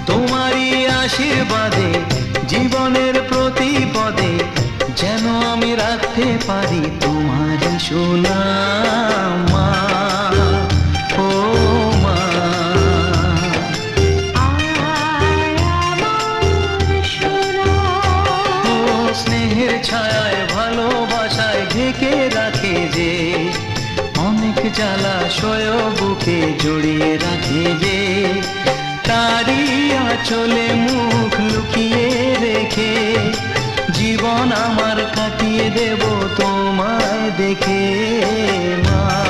তোমারই আশীর্বাদে জীবনের প্রতি পদে যেন আমি রাখতে পারি তোমারই সুনাম মা, ও মা। ও স্নেহের ছায়ায় ভালোবাসায় ঢেকে রাখে যে, অনেক জ্বালাশয় বুকে জড়িয়ে রাখে যে, তারই আঁচলে মুখ লুকিয়ে রেখে জীবন আমার কাটিয়ে দেব তোমায় দেখে মা।